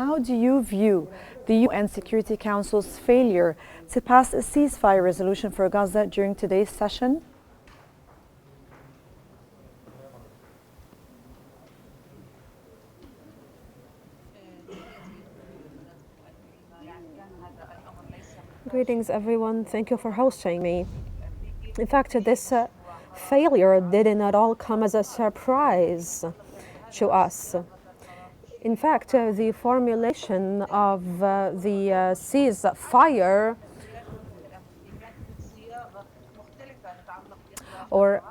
how do you view the UN Security Council's failure to pass a ceasefire resolution for Gaza during today's session? Greetings, everyone. Thank you for hosting me. In fact, this failure didn't at all come as a surprise to us. In fact, the formulation of the ceasefire or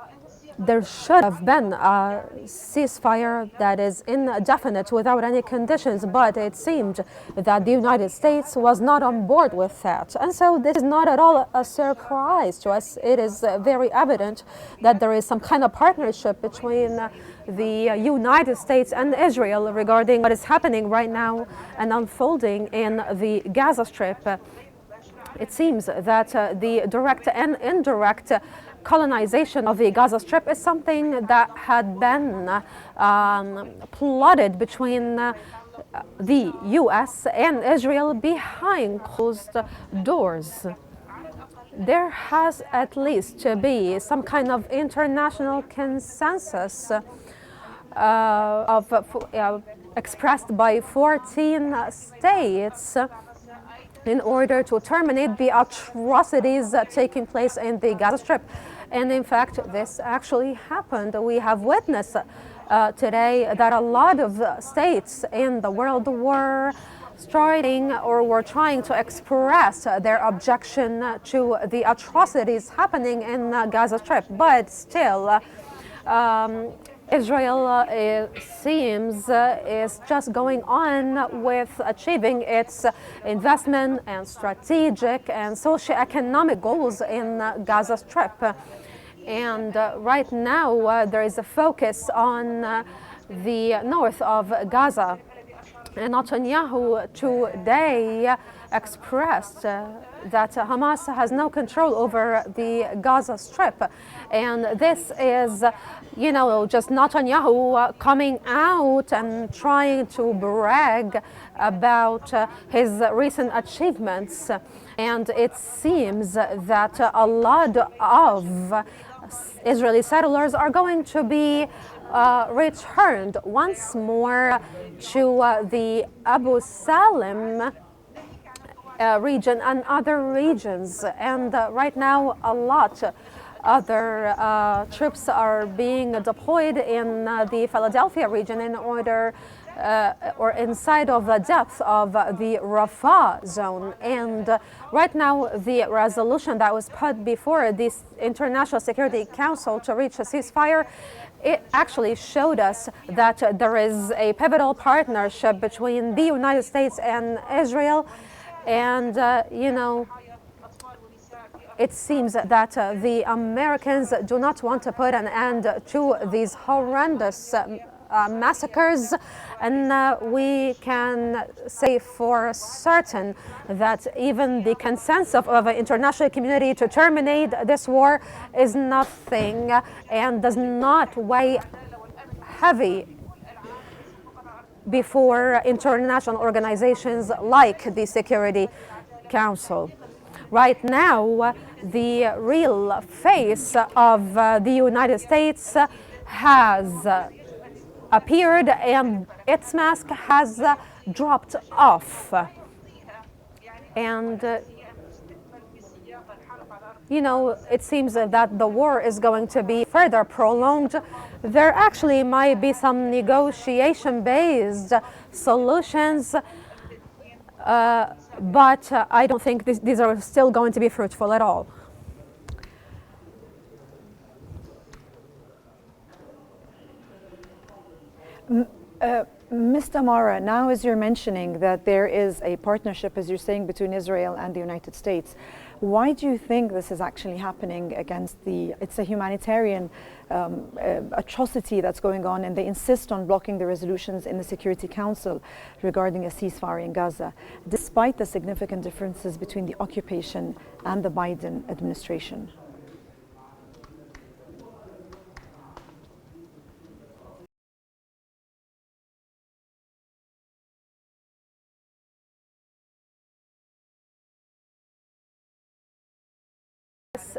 there should have been a ceasefire that is indefinite without any conditions, but it seemed that the United States was not on board with that. And so this is not at all a surprise to us. It is very evident that there is some kind of partnership between the United States and Israel regarding what is happening right now and unfolding in the Gaza Strip. It seems that the direct and indirect colonization of the Gaza Strip is something that had been plotted between the US and Israel behind closed doors. There has at least to be some kind of international consensus expressed by 14 states in order to terminate the atrocities taking place in the Gaza Strip. And in fact, this actually happened. We have witnessed today that a lot of states in the world were striding or were trying to express their objection to the atrocities happening in Gaza Strip. But still, Israel, it seems, is just going on with achieving its investment and strategic and socio-economic goals in Gaza Strip. And right now, there is a focus on the north of Gaza. And Netanyahu today expressed that Hamas has no control over the Gaza Strip. And this is, just Netanyahu coming out and trying to brag about his recent achievements. And it seems that a lot of Israeli settlers are going to be returned once more to the Abu Salim region and other regions. And right now, a lot other troops are being deployed in the Philadelphia region in order or inside of the depth of the Rafah zone. And right now, the resolution that was put before the International Security Council to reach a ceasefire, it actually showed us that there is a pivotal partnership between the United States and Israel. And, it seems that the Americans do not want to put an end to these horrendous massacres, and we can say for certain that even the consensus of the international community to terminate this war is nothing and does not weigh heavy before international organizations like the Security Council. Right now, the real face of the United States has appeared and its mask has dropped off. And, it seems that the war is going to be further prolonged. There actually might be some negotiation-based solutions, but I don't think these are still going to be fruitful at all. Ms. Tamara, now as you're mentioning that there is a partnership, as you're saying, between Israel and the United States, why do you think this is actually happening against it's a humanitarian atrocity that's going on, and they insist on blocking the resolutions in the Security Council regarding a ceasefire in Gaza, despite the significant differences between the occupation and the Biden administration?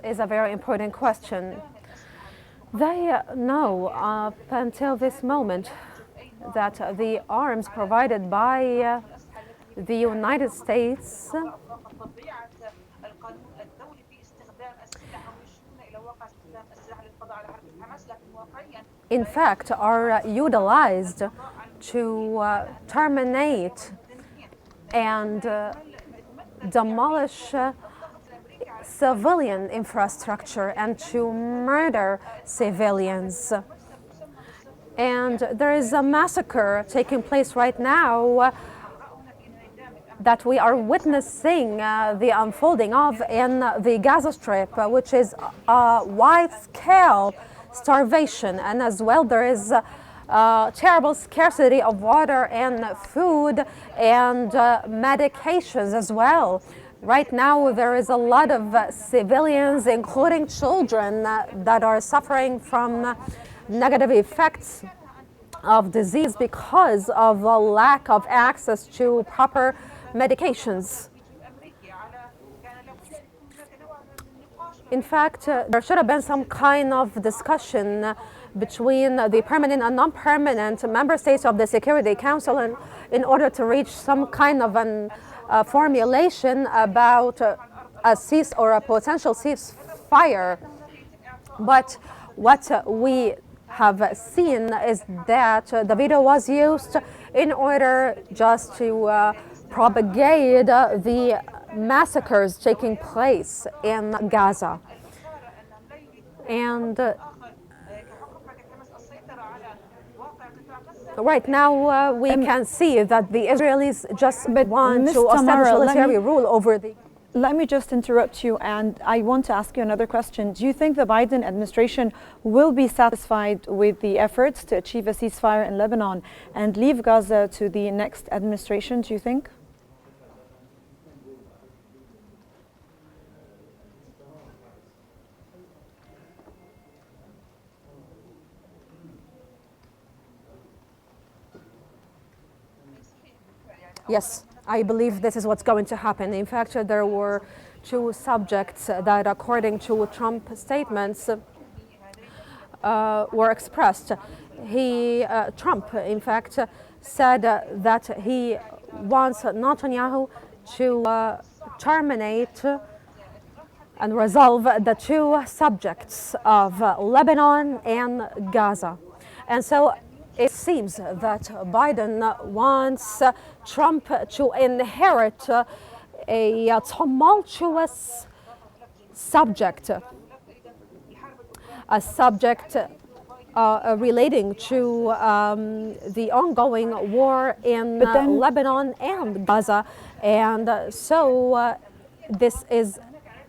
is a very important question. They know up until this moment that the arms provided by the United States in fact are utilized to terminate and demolish civilian infrastructure and to murder civilians. And there is a massacre taking place right now that we are witnessing the unfolding of in the Gaza Strip, which is a wide-scale starvation, and as well there is terrible scarcity of water and food and medications as well. Right now there is a lot of civilians, including children, that are suffering from negative effects of disease because of a lack of access to proper medications. In fact, there should have been some kind of discussion between the permanent and non-permanent member states of the Security Council in order to reach some kind of an formulation about a cease or a potential ceasefire. But what we have seen is that the veto was used in order just to propagate the massacres taking place in Gaza. And right now we can see that the Israelis just want to establish military rule over the... Let me just interrupt you, and I want to ask you another question. Do you think the Biden administration will be satisfied with the efforts to achieve a ceasefire in Lebanon and leave Gaza to the next administration, do you think? Yes, I believe this is what's going to happen. In fact, there were two subjects that, according to Trump statements, were expressed. Trump, in fact, said that he wants Netanyahu to terminate and resolve the two subjects of Lebanon and Gaza. And so it seems that Biden wants Trump to inherit a tumultuous subject, a subject relating to the ongoing war in Lebanon and Gaza. And so this is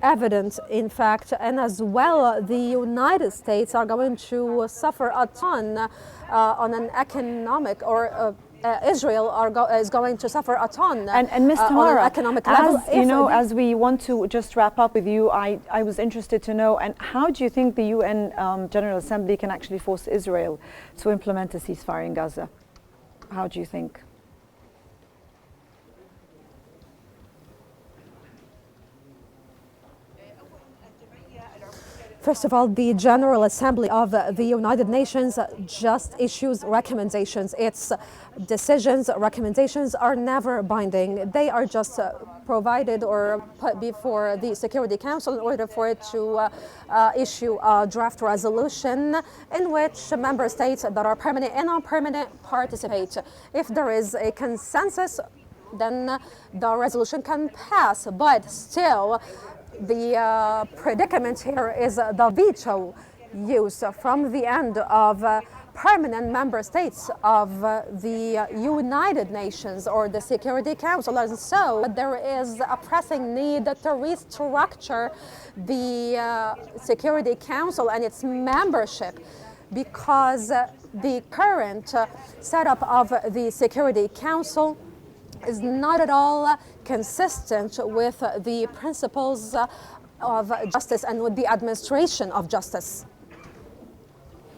evident, in fact, and as well the United States are going to suffer a ton on an economic, or Israel is going to suffer a ton and Ms. Tamara, on an economic level. As we want to just wrap up with you, I was interested to know, and how do you think the UN General Assembly can actually force Israel to implement a ceasefire in Gaza? How do you think? First of all, the General Assembly of the United Nations just issues recommendations. Its decisions, recommendations are never binding. They are just provided or put before the Security Council in order for it to issue a draft resolution in which member states that are permanent and non-permanent participate. If there is a consensus, then the resolution can pass, but still, the predicament here is the veto use from the end of permanent member states of the United Nations or the Security Council. And so there is a pressing need to restructure the Security Council and its membership, because the current setup of the Security Council is not at all consistent with the principles of justice and with the administration of justice.